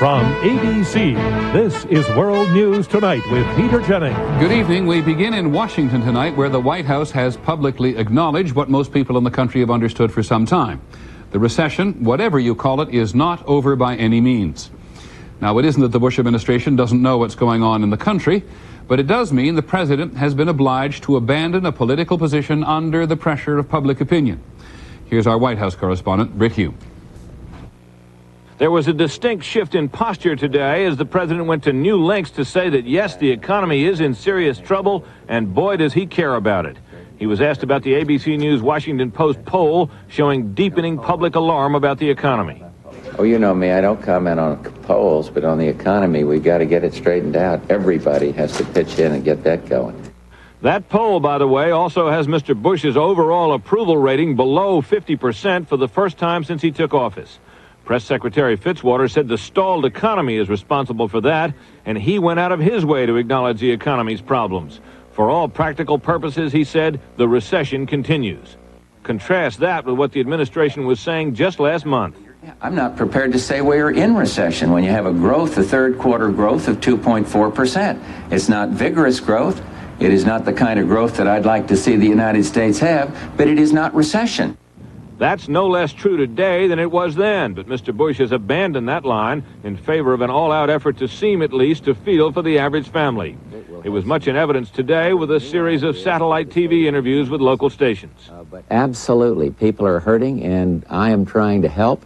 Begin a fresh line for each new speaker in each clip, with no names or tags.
From ABC, this is World News Tonight with Peter Jennings.
Good evening. We begin in Washington tonight, where the White House has publicly acknowledged what most people in the country have understood for some time. The recession, whatever you call it, is not over by any means. Now, it isn't that the Bush administration doesn't know what's going on in the country, but it does mean the president has been obliged to abandon a political position under the pressure of public opinion. Here's our White House correspondent, Britt Hugh.
There was a distinct shift in posture today as the president went to new lengths to say that, yes, the economy is in serious trouble, and boy, does he care about it. He was asked about the ABC News Washington Post poll showing deepening public alarm about the economy.
Oh, you know me, I don't comment on polls, but on the economy, we've got to get it straightened out. Everybody has to pitch in and get that going.
That poll, by the way, also has Mr. Bush's overall approval rating below 50% for the first time since he took office. Press Secretary Fitzwater said the stalled economy is responsible for that, and he went out of his way to acknowledge the economy's problems. For all practical purposes, he said, the recession continues. Contrast that with what the administration was saying just last month.
I'm not prepared to say we're in recession when you have a third quarter growth of 2.4%. It's not vigorous growth. It is not the kind of growth that I'd like to see the United States have, but it is not recession.
That's no less true today than it was then, but Mr. Bush has abandoned that line in favor of an all-out effort to seem, at least, to feel for the average family. It was much in evidence today with a series of satellite TV interviews with local stations.
Absolutely. People are hurting, and I am trying to help.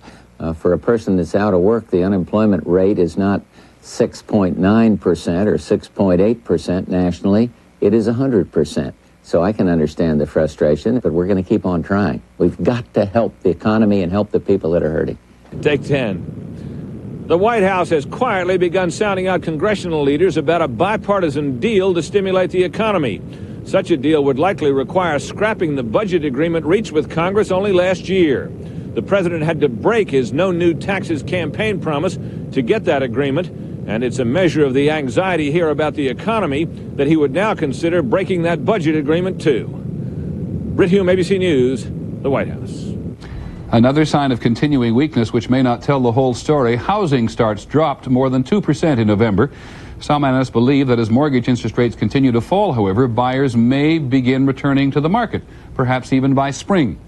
For a person that's out of work, the unemployment rate is not 6.9% or 6.8% nationally. It is 100%. So I can understand the frustration, but we're going to keep on trying. We've got to help the economy and help the people that are hurting.
Take 10. The White House has quietly begun sounding out congressional leaders about a bipartisan deal to stimulate the economy. Such a deal would likely require scrapping the budget agreement reached with Congress only last year. The president had to break his no new taxes campaign promise to get that agreement, and it's a measure of the anxiety here about the economy that he would now consider breaking that budget agreement too. Britt Hume, ABC News, the White House.
Another sign of continuing weakness, which may not tell the whole story, housing starts dropped more than 2% in November. Some analysts believe that as mortgage interest rates continue to fall, however, buyers may begin returning to the market, perhaps even by spring.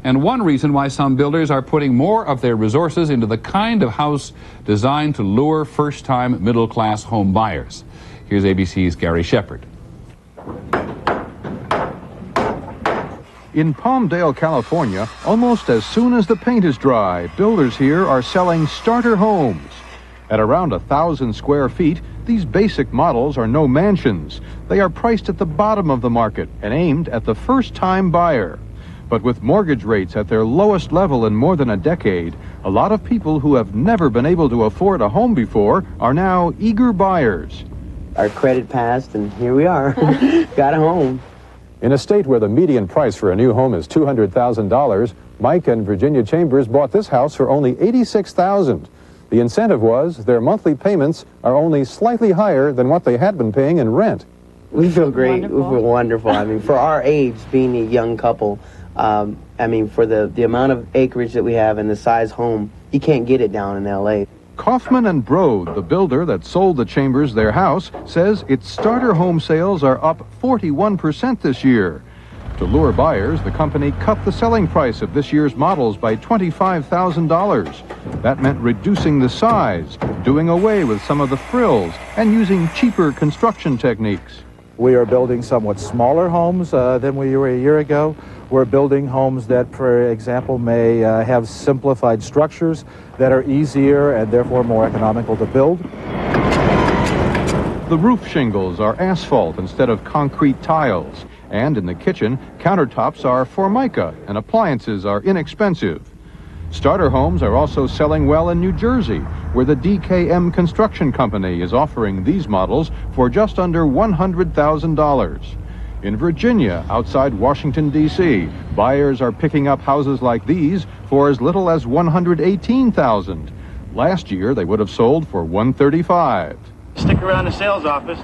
And one reason why some builders are putting more of their resources into the kind of house designed to lure first-time middle-class home buyers. Here's ABC's Gary Shepard.
In Palmdale, California, almost as soon as the paint is dry, builders here are selling starter homes. At around 1,000 square feet, these basic models are no mansions. They are priced at the bottom of the market and aimed at the first-time buyer. But with mortgage rates at their lowest level in more than a decade, a lot of people who have never been able to afford a home before are now eager buyers.
Our credit passed, and here we are. Got a home.
In a state where the median price for a new home is $200,000, Mike and Virginia Chambers bought this house for only $86,000. The incentive was their monthly payments are only slightly higher than what they had been paying in rent.
We feel great. Wonderful. We feel wonderful. I mean, for our age, being a young couple, I mean, for the amount of acreage that we have and the size home, you can't get it down in L.A.
Kaufman and Brode, the builder that sold the Chambers their house, says its starter home sales are up 41% this year. To lure buyers, the company cut the selling price of this year's models by $25,000. That meant reducing the size, doing away with some of the frills, and using cheaper construction techniques.
We are building somewhat smaller homes than we were a year ago. We're building homes that, for example, may have simplified structures that are easier and therefore more economical to build.
The roof shingles are asphalt instead of concrete tiles. And in the kitchen, countertops are Formica and appliances are inexpensive. Starter homes are also selling well in New Jersey, where the DKM Construction Company is offering these models for just under $100,000. In Virginia, outside Washington, D.C., buyers are picking up houses like these for as little as $118,000. Last year, they would have sold for $135,000.
Stick around the sales office,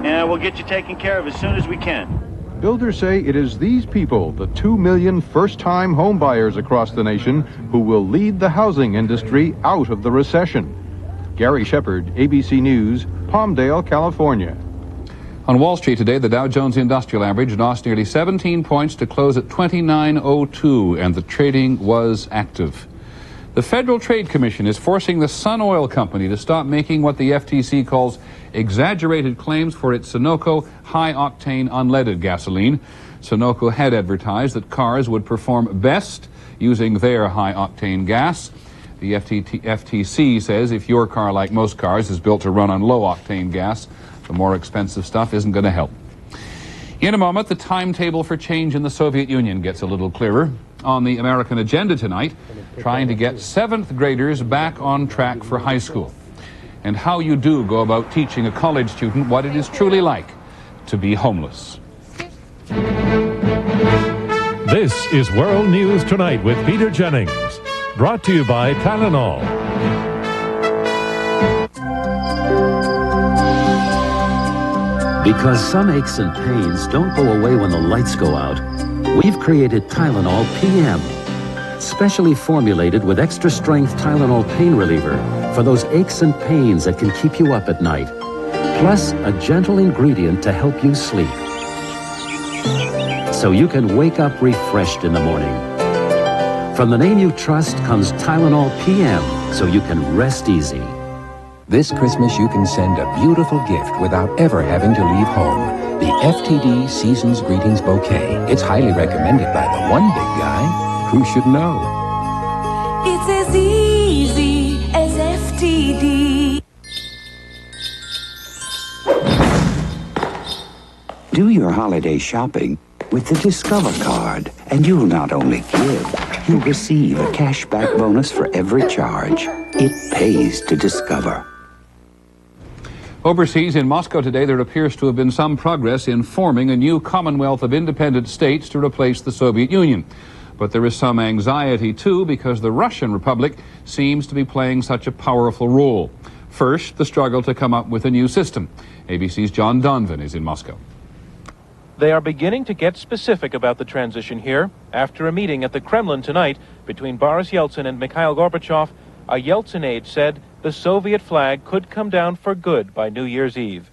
and we'll get you taken care of as soon as we can.
Builders say it is these people, the 2 million first-time home buyers across the nation, who will lead the housing industry out of the recession. Gary Shepard, ABC News, Palmdale, California.
On Wall Street today, the Dow Jones Industrial Average lost nearly 17 points to close at 2902, and the trading was active. The Federal Trade Commission is forcing the Sun Oil Company to stop making what the FTC calls exaggerated claims for its Sunoco high-octane unleaded gasoline. Sunoco had advertised that cars would perform best using their high-octane gas. The FTC says if your car, like most cars, is built to run on low-octane gas, the more expensive stuff isn't going to help. In a moment, the timetable for change in the Soviet Union gets a little clearer. On the American agenda tonight, trying to get 7th graders back on track for high school, and how you do go about teaching a college student what it is truly like to be homeless.
This is World News Tonight with Peter Jennings, brought to you by Tylenol.
Because some aches and pains don't go away when the lights go out, we've created Tylenol PM, specially formulated with extra-strength Tylenol pain reliever for those aches and pains that can keep you up at night, plus a gentle ingredient to help you sleep, so you can wake up refreshed in the morning. From the name you trust comes Tylenol PM, so you can rest easy.
This Christmas, you can send a beautiful gift without ever having to leave home. The FTD Season's Greetings Bouquet. It's highly recommended by the one big guy who should know.
It's as easy as FTD.
Do your holiday shopping with the Discover card, and you'll not only give, you'll receive a cashback bonus for every charge. It pays to Discover.
Overseas in Moscow today, there appears to have been some progress in forming a new Commonwealth of independent states to replace the Soviet Union. But there is some anxiety, too, because the Russian Republic seems to be playing such a powerful role. First, the struggle to come up with a new system. ABC's John Donvan is in Moscow.
They are beginning to get specific about the transition here. After a meeting at the Kremlin tonight between Boris Yeltsin and Mikhail Gorbachev, a Yeltsin aide said the Soviet flag could come down for good by New Year's Eve.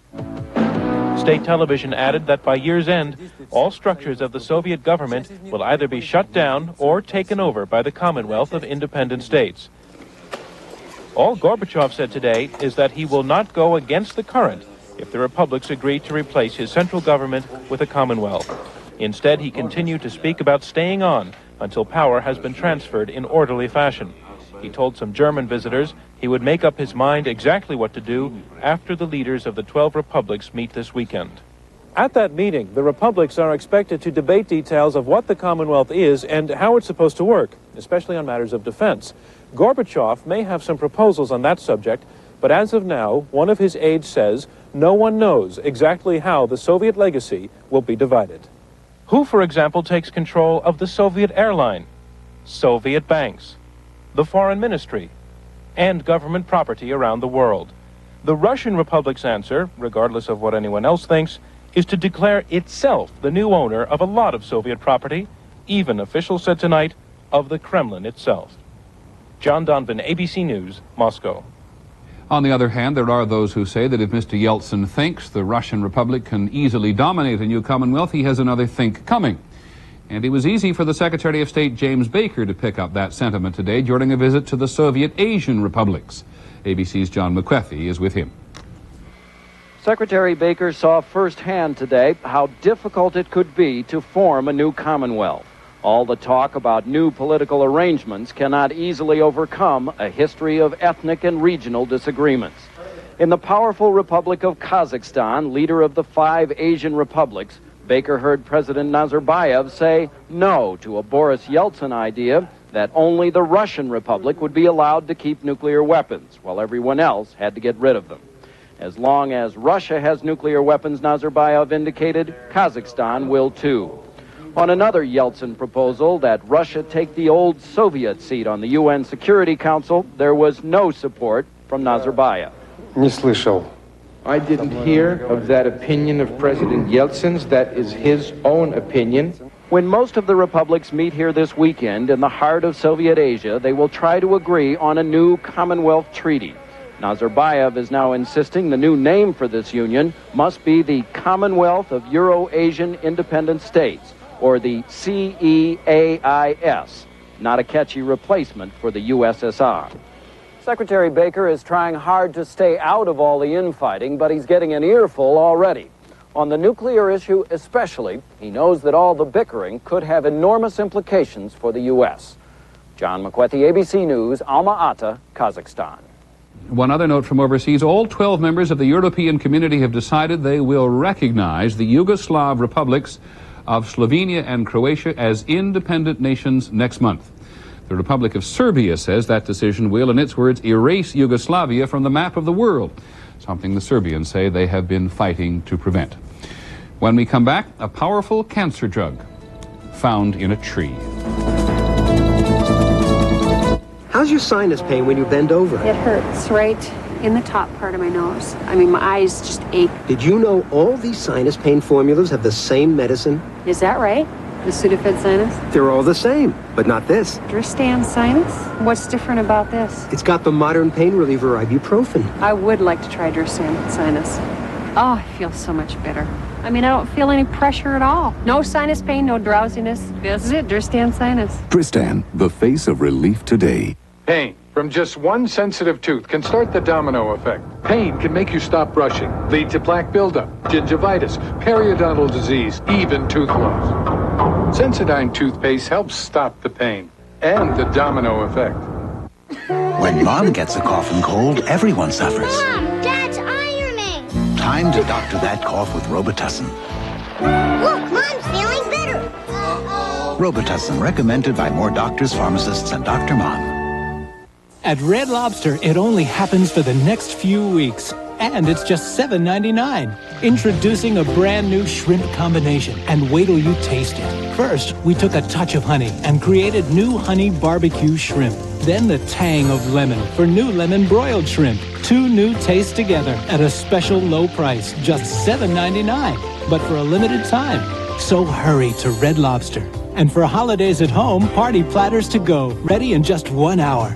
State television added that by year's end, all structures of the Soviet government will either be shut down or taken over by the Commonwealth of Independent States. All Gorbachev said today is that he will not go against the current if the republics agree to replace his central government with a Commonwealth. Instead, he continued to speak about staying on until power has been transferred in orderly fashion. He told some German visitors he would make up his mind exactly what to do after the leaders of the 12 republics meet this weekend.
At that meeting, the republics are expected to debate details of what the Commonwealth is and how it's supposed to work, especially on matters of defense. Gorbachev may have some proposals on that subject, but as of now, one of his aides says no one knows exactly how the Soviet legacy will be divided.
Who, for example, takes control of the Soviet airline, Soviet banks, the foreign ministry, and government property around the world? The Russian Republic's answer, regardless of what anyone else thinks, is to declare itself the new owner of a lot of Soviet property, even, officials said tonight, of the Kremlin itself. John Donvan, ABC News, Moscow.
On the other hand, there are those who say that if Mr. Yeltsin thinks the Russian Republic can easily dominate a new Commonwealth, he has another think coming. And it was easy for the Secretary of State James Baker to pick up that sentiment today during a visit to the Soviet Asian republics. ABC's John McWethy is with him.
Secretary Baker saw firsthand today how difficult it could be to form a new Commonwealth. All the talk about new political arrangements cannot easily overcome a history of ethnic and regional disagreements. In the powerful Republic of Kazakhstan, leader of the 5 Asian republics, Baker heard President Nazarbayev say no to a Boris Yeltsin idea that only the Russian Republic would be allowed to keep nuclear weapons, while everyone else had to get rid of them. As long as Russia has nuclear weapons, Nazarbayev indicated, Kazakhstan will too. On another Yeltsin proposal that Russia take the old Soviet seat on the UN Security Council, there was no support from Nazarbayev.
Не слышал. I didn't hear of that opinion of President Yeltsin's. That is his own opinion.
When most of the republics meet here this weekend in the heart of Soviet Asia, they will try to agree on a new Commonwealth treaty. Nazarbayev is now insisting the new name for this union must be the Commonwealth of Euro-Asian Independent States, or the CEAIS, not a catchy replacement for the USSR. Secretary Baker is trying hard to stay out of all the infighting, but he's getting an earful already. On the nuclear issue especially, he knows that all the bickering could have enormous implications for the U.S. John McWethy, ABC News, Alma-Ata, Kazakhstan.
One other note from overseas, all 12 members of the European Community have decided they will recognize the Yugoslav republics of Slovenia and Croatia as independent nations next month. The Republic of Serbia says that decision will, in its words, erase Yugoslavia from the map of the world, something the Serbians say they have been fighting to prevent. When we come back, a powerful cancer drug found in a tree.
How's your sinus pain when you bend over?
It hurts right in the top part of my nose. I mean, my eyes just ache.
Did you know all these sinus pain formulas have the same medicine?
Is that right? The Sudafed Sinus?
They're all the same, but not this.
Dristan Sinus? What's different about this?
It's got the modern pain reliever ibuprofen.
I would like to try Dristan Sinus. Oh, I feel so much better. I mean, I don't feel any pressure at all. No sinus pain, no drowsiness. This is it, Dristan Sinus.
Dristan, the face of relief today.
Pain from just one sensitive tooth can start the domino effect. Pain can make you stop brushing, lead to plaque buildup, gingivitis, periodontal disease, even tooth loss. Sensodyne toothpaste helps stop the pain and the domino effect.
When Mom gets a cough and cold, everyone suffers.
Mom, Dad's ironing.
Time to doctor that cough with Robitussin.
Look, Mom's feeling better.
Robitussin, recommended by more doctors, pharmacists, and Dr. Mom.
At Red Lobster, it only happens for the next few weeks. And it's just $7.99. Introducing a brand new shrimp combination. And wait till you taste it. First, we took a touch of honey and created new honey barbecue shrimp. Then the tang of lemon for new lemon broiled shrimp. Two new tastes together at a special low price, just $7.99. But for a limited time. So hurry to Red Lobster. And for holidays at home, party platters to go. Ready in just 1 hour.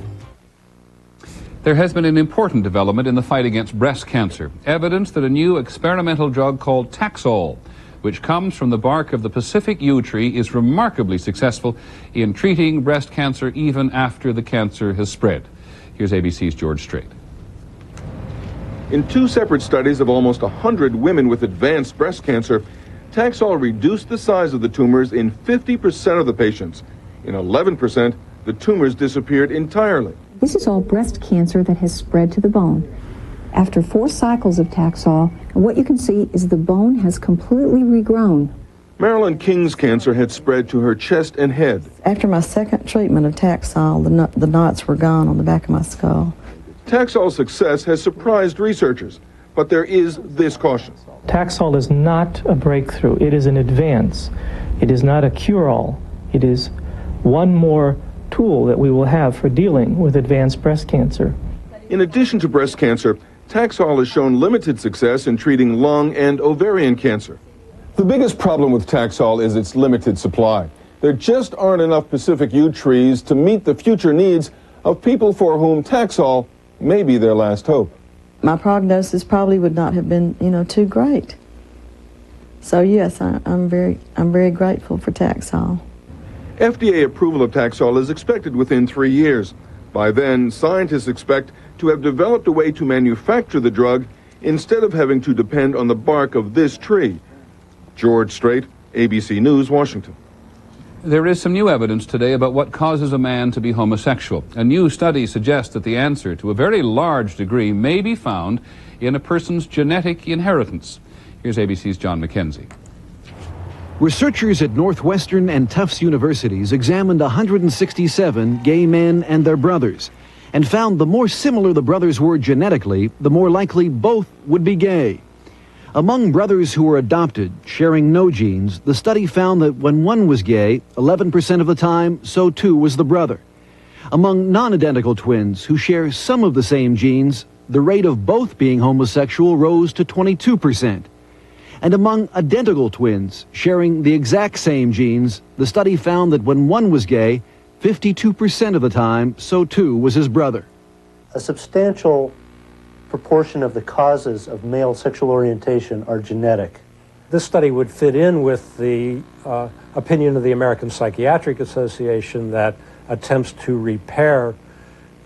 There has been an important development in the fight against breast cancer. Evidence that a new experimental drug called Taxol, which comes from the bark of the Pacific yew tree, is remarkably successful in treating breast cancer even after the cancer has spread. Here's ABC's George Strait.
In two separate studies of almost 100 women with advanced breast cancer, Taxol reduced the size of the tumors in 50% of the patients. In 11%, the tumors disappeared entirely.
This is all breast cancer that has spread to the bone. After 4 cycles of Taxol, what you can see is the bone has completely regrown.
Marilyn King's cancer had spread to her chest and head.
After my second treatment of Taxol, the knots were gone on the back of my skull.
Taxol's success has surprised researchers, but there is this caution.
Taxol is not a breakthrough. It is an advance. It is not a cure-all. It is one more tool that we will have for dealing with advanced breast cancer.
In addition to breast cancer, Taxol has shown limited success in treating lung and ovarian cancer. The biggest problem with Taxol is its limited supply. There just aren't enough Pacific yew trees to meet the future needs of people for whom Taxol may be their last hope.
My prognosis probably would not have been, too great. So yes, I'm very grateful for Taxol.
FDA approval of Taxol is expected within 3 years. By then, scientists expect to have developed a way to manufacture the drug instead of having to depend on the bark of this tree. George Strait, ABC News, Washington.
There is some new evidence today about what causes a man to be homosexual. A new study suggests that the answer, to a very large degree, may be found in a person's genetic inheritance. Here's ABC's John McKenzie.
Researchers at Northwestern and Tufts universities examined 167 gay men and their brothers and found the more similar the brothers were genetically, the more likely both would be gay. Among brothers who were adopted, sharing no genes, the study found that when one was gay, 11% of the time, so too was the brother. Among non-identical twins who share some of the same genes, the rate of both being homosexual rose to 22%. And among identical twins sharing the exact same genes, the study found that when one was gay, 52% of the time, so too was his brother.
A substantial
proportion of the causes of male sexual orientation are genetic.
This study would fit in with the opinion of the American Psychiatric Association that attempts to repair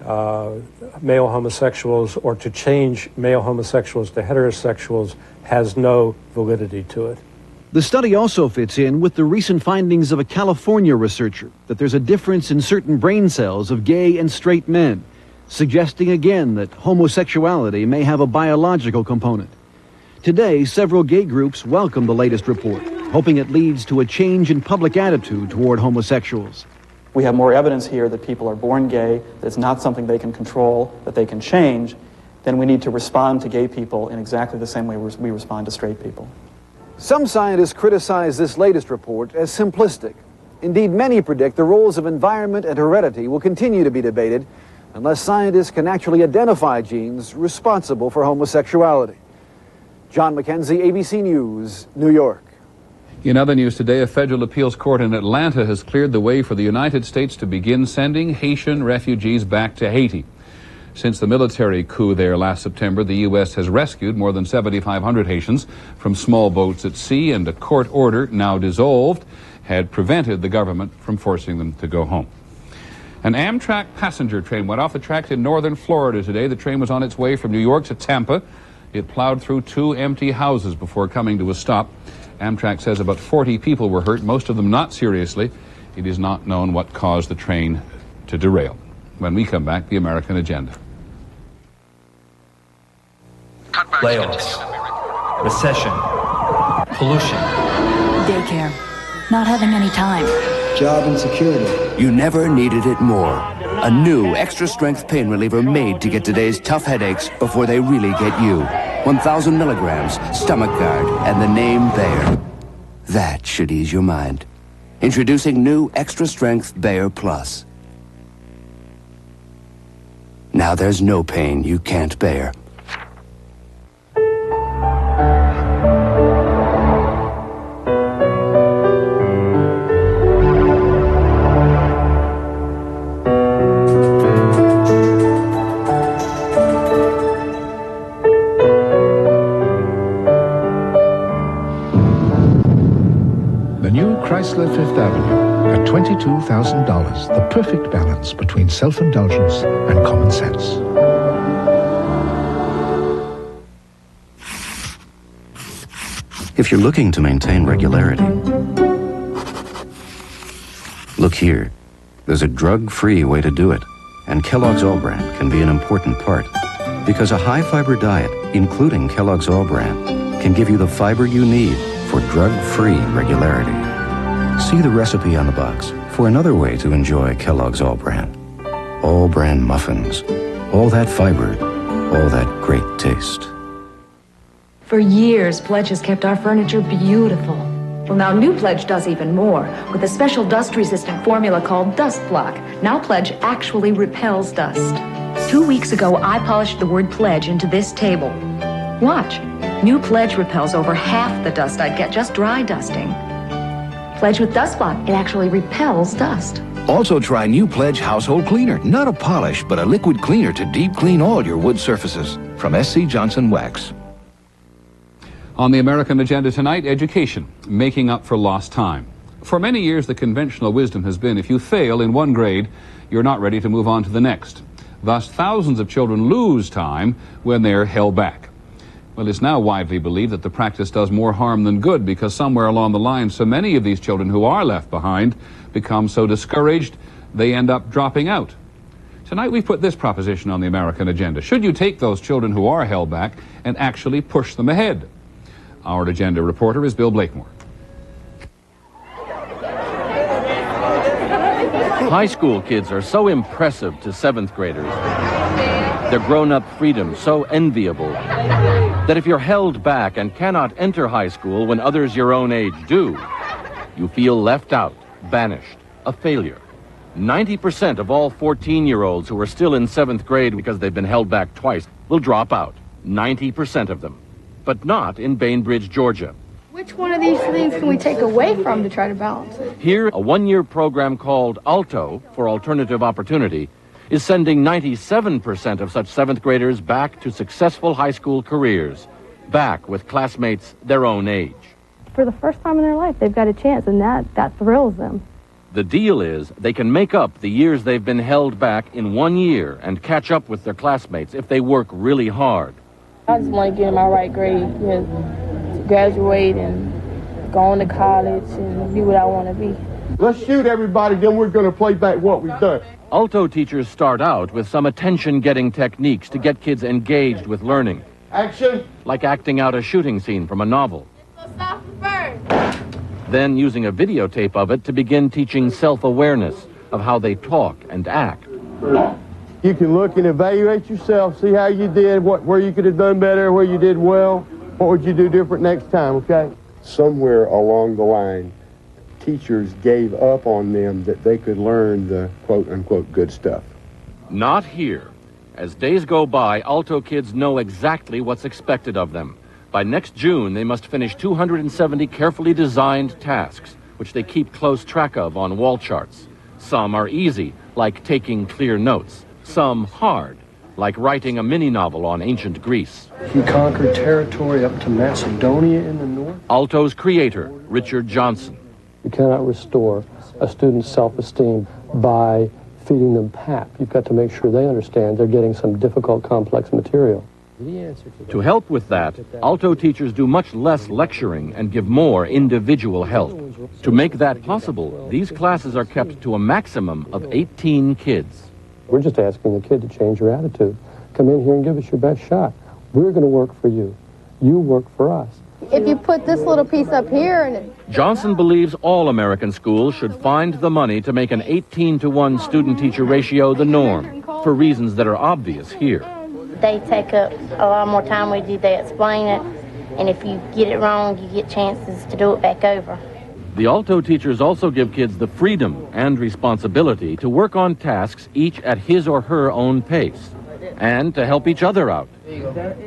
male homosexuals or to change male homosexuals to heterosexuals has no validity to it.
The study also fits in with the recent findings of a California researcher that there's a difference in certain brain cells of gay and straight men, suggesting again that homosexuality may have a biological component. Today, several gay groups welcome the latest report, hoping it leads to a change in public attitude toward homosexuals.
We have more evidence here that people are born gay, that it's not something they can control, that they can change. Then we need to respond to gay people in exactly the same way we respond to straight people.
Some scientists criticize this latest report as simplistic. Indeed, many predict the roles of environment and heredity will continue to be debated unless scientists can actually identify genes responsible for homosexuality. John McKenzie, ABC News, New York.
In other news today, a federal appeals court in Atlanta has cleared the way for the United States to begin sending Haitian refugees back to Haiti. Since the military coup there last September, the U.S. has rescued more than 7,500 Haitians from small boats at sea, and a court order, now dissolved, had prevented the government from forcing them to go home. An Amtrak passenger train went off the tracks in northern Florida today. The train was on its way from New York to Tampa. It plowed through 2 empty houses before coming to a stop. Amtrak says about 40 people were hurt, most of them not seriously. It is not known what caused the train to derail. When we come back, the American Agenda.
Layoffs, recession, pollution,
daycare, not having any time,
job insecurity.
You never needed it more. A new extra-strength pain reliever made to get today's tough headaches before they really get you. 1,000 milligrams, Stomach Guard, and the name Bayer. That should ease your mind. Introducing new extra-strength Bayer Plus. Now there's no pain you can't bear.
Chrysler Fifth Avenue at $22,000, the perfect balance between self-indulgence and common sense.
If you're looking to maintain regularity, look here. There's a drug-free way to do it, and Kellogg's All-Bran can be an important part, because a high-fiber diet, including Kellogg's All-Bran, can give you the fiber you need for drug-free regularity. See the recipe on the box for another way to enjoy Kellogg's All-Bran. All-Bran muffins. All that fiber, all that great taste.
For years, Pledge has kept our furniture beautiful. Well, now New Pledge does even more. With a special dust-resistant formula called Dust Block, now Pledge actually repels dust. 2 weeks ago, I polished the word Pledge into this table. Watch. New Pledge repels over half the dust I'd get just dry dusting. Pledge with Dust Block, it actually repels dust.
Also try New Pledge Household Cleaner. Not a polish, but a liquid cleaner to deep clean all your wood surfaces. From SC Johnson Wax.
On the American Agenda tonight, education, making up for lost time. For many years, the conventional wisdom has been if you fail in one grade, you're not ready to move on to the next. Thus, thousands of children lose time when they're held back. Well, it's now widely believed that the practice does more harm than good because somewhere along the line, so many of these children who are left behind become so discouraged they end up dropping out. Tonight we've put this proposition on the American Agenda. Should you take those children who are held back and actually push them ahead? Our Agenda reporter is Bill Blakemore.
High school kids are so impressive to 7th graders. Their grown-up freedom so enviable that if you're held back and cannot enter high school when others your own age do, you feel left out, banished, a failure. 90% of all 14-year-olds who are still in 7th grade because they've been held back twice will drop out. 90% of them. But not in Bainbridge, Georgia.
Which one of these things can we take away from to try to balance it?
Here, a one-year program called ALTO, for Alternative Opportunity, is sending 97% of such 7th graders back to successful high school careers, back with classmates their own age.
For the first time in their life, they've got a chance, and that thrills them.
The deal is they can make up the years they've been held back in 1 year and catch up with their classmates if they work really hard.
I just want to get in my right grade, to graduate and go on to college and be what I want to be.
Let's shoot everybody, then we're going to play back what we've done.
Alto teachers start out with some attention-getting techniques to get kids engaged with learning.
Action!
Like acting out a shooting scene from a novel. Then using a videotape of it to begin teaching self-awareness of how they talk and act.
You can look and evaluate yourself, see how you did, where you could have done better, where you did well, what would you do different next time, okay?
Somewhere along the line, teachers gave up on them that they could learn the quote-unquote good stuff.
Not here. As days go by, Alto kids know exactly what's expected of them. By next June, they must finish 270 carefully designed tasks, which they keep close track of on wall charts. Some are easy, like taking clear notes. Some hard, like writing a mini-novel on ancient Greece.
He conquered territory up to Macedonia in the north.
Alto's creator, Richard Johnson.
You cannot restore a student's self-esteem by feeding them pap. You've got to make sure they understand they're getting some difficult, complex material.
To help with that, Alto teachers do much less lecturing and give more individual help. To make that possible, these classes are kept to a maximum of 18 kids.
We're just asking the kid to change your attitude. Come in here and give us your best shot. We're going to work for you. You work for us.
If you put this little piece up here and
Johnson believes all American schools should find the money to make an 18-to-1 student-teacher ratio the norm, for reasons that are obvious here.
They take up a lot more time with you, they explain it, and if you get it wrong, you get chances to do it back over.
The Alto teachers also give kids the freedom and responsibility to work on tasks each at his or her own pace, and to help each other out,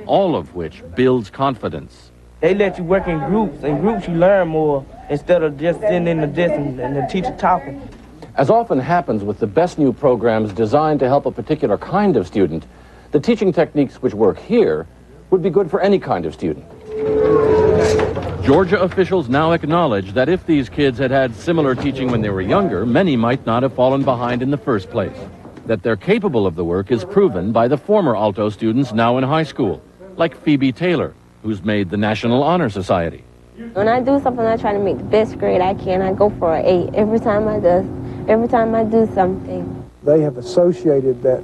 all of which builds confidence.
They let you work in groups you learn more instead of just sitting in the desk and the teacher talking.
As often happens with the best new programs designed to help a particular kind of student, the teaching techniques which work here would be good for any kind of student. Georgia officials now acknowledge that if these kids had had similar teaching when they were younger, many might not have fallen behind in the first place. That they're capable of the work is proven by the former Alto students now in high school, like Phoebe Taylor, who's made the National Honor Society.
When I do something, I try to make the best grade I can. I go for an 8 every time I do something.
They have associated that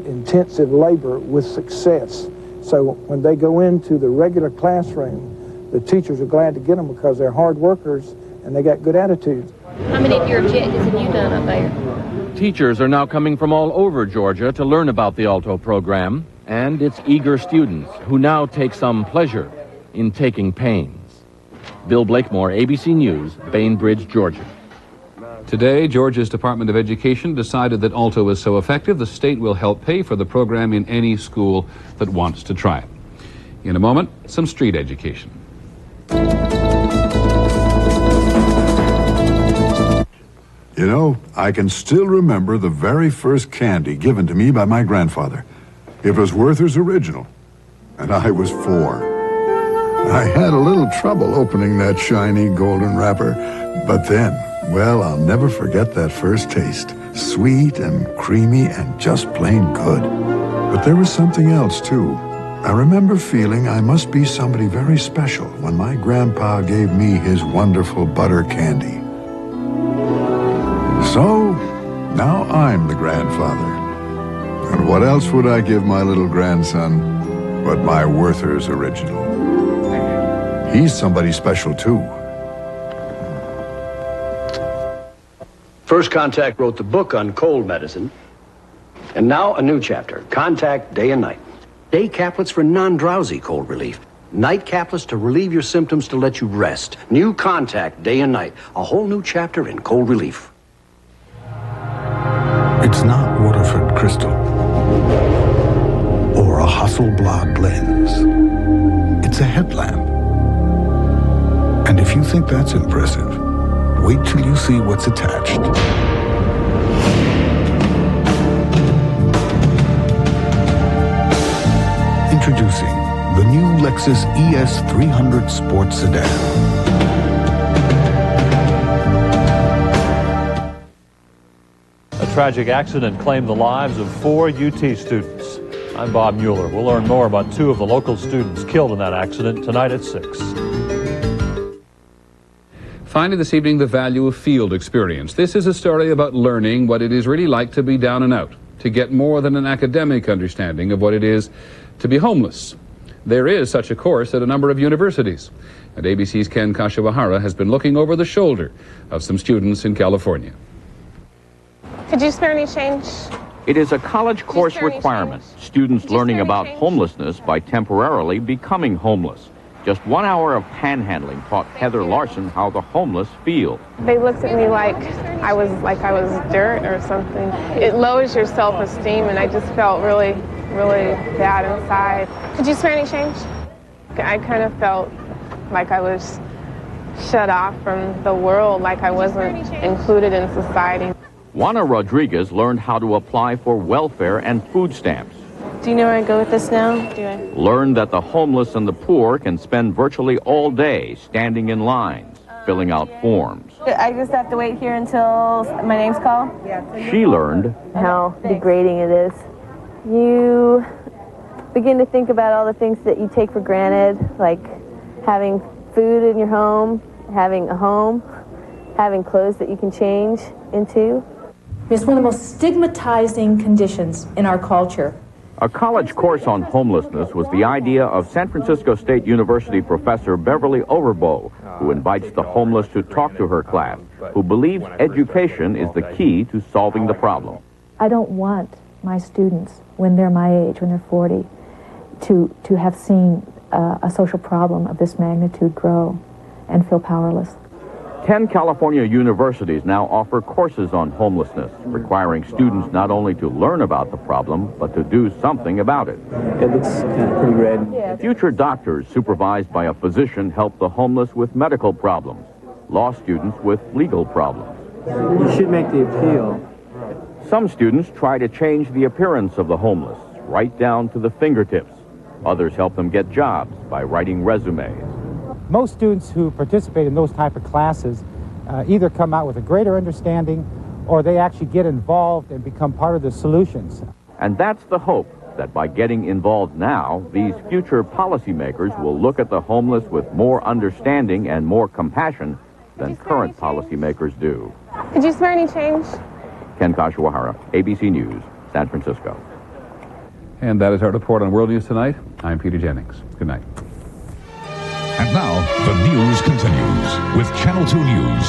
intensive labor with success. So when they go into the regular classroom, the teachers are glad to get them because they're hard workers and they got good attitudes.
how many of your objectives have you done up there?
Teachers are now coming from all over Georgia to learn about the Alto program and its eager students who now take some pleasure in taking pains. Bill Blakemore, ABC News, Bainbridge, Georgia.
Today, Georgia's Department of Education decided that Alto is so effective, the state will help pay for the program in any school that wants to try it. In a moment, some street education.
You know, I can still remember the very first candy given to me by my grandfather. It was Werther's Original, and I was 4. I had a little trouble opening that shiny golden wrapper, but then, well, I'll never forget that first taste. Sweet and creamy and just plain good. But there was something else, too. I remember feeling I must be somebody very special when my grandpa gave me his wonderful butter candy. So, now I'm the grandfather. And what else would I give my little grandson but my Werther's Original? He's somebody special, too.
First Contact wrote the book on cold medicine, and now a new chapter, Contact Day and Night.
Day caplets for non-drowsy cold relief. Night caplets to relieve your symptoms to let you rest.
New Contact Day and Night, a whole new chapter in cold relief.
It's not Waterford Crystal or a Hasselblad lens. It's a headlamp. And if you think that's impressive, wait till you see what's attached. Lexus ES 300 Sport Sedan.
A tragic accident claimed the lives of 4 UT students. I'm Bob Mueller. We'll learn more about 2 of the local students killed in that accident tonight at 6.
Finally this evening, the value of field experience. This is a story about learning what it is really like to be down and out, to get more than an academic understanding of what it is to be homeless. There is such a course at a number of universities, and ABC's Ken Kashiwahara has been looking over the shoulder of some students in California.
Could you spare any change?
It is a college course requirement. Students learning about homelessness by temporarily becoming homeless. Just 1 hour of panhandling taught Heather Larson how the homeless feel.
They looked at me like I was dirt or something. It lowers your self-esteem, and I just felt really, really bad inside. Could you spare any change? I kind of felt like I was shut off from the world, like I wasn't included in society.
Juana Rodriguez learned how to apply for welfare and food stamps.
Do you know where I go with this now? Do I?
Learned that the homeless and the poor can spend virtually all day standing in lines, filling out forms.
I just have to wait here until my name's called?
She learned
how degrading it is. You begin to think about all the things that you take for granted, like having food in your home, having a home, having clothes that you can change into.
It's one of the most stigmatizing conditions in our culture.
A college course on homelessness was the idea of San Francisco State University professor Beverly Overbo, who invites the homeless to talk to her class, who believes education is the key to solving the problem.
I don't want my students, when they're my age, when they're 40, to have seen a social problem of this magnitude grow and feel powerless.
10 California universities now offer courses on homelessness, requiring students not only to learn about the problem, but to do something about it.
It looks kind of pretty red.
Future doctors supervised by a physician help the homeless with medical problems, law students with legal problems.
You should make the appeal.
Some students try to change the appearance of the homeless, right down to the fingertips. Others help them get jobs by writing resumes.
Most students who participate in those type of classes either come out with a greater understanding or they actually get involved and become part of the solutions.
And that's the hope, that by getting involved now, these future policymakers will look at the homeless with more understanding and more compassion than current policymakers do.
Could you spare any change?
Ken Kashiwahara, ABC News, San Francisco.
And that is our report on World News Tonight. I'm Peter Jennings. Good night.
And now, the news continues with Channel 2 News.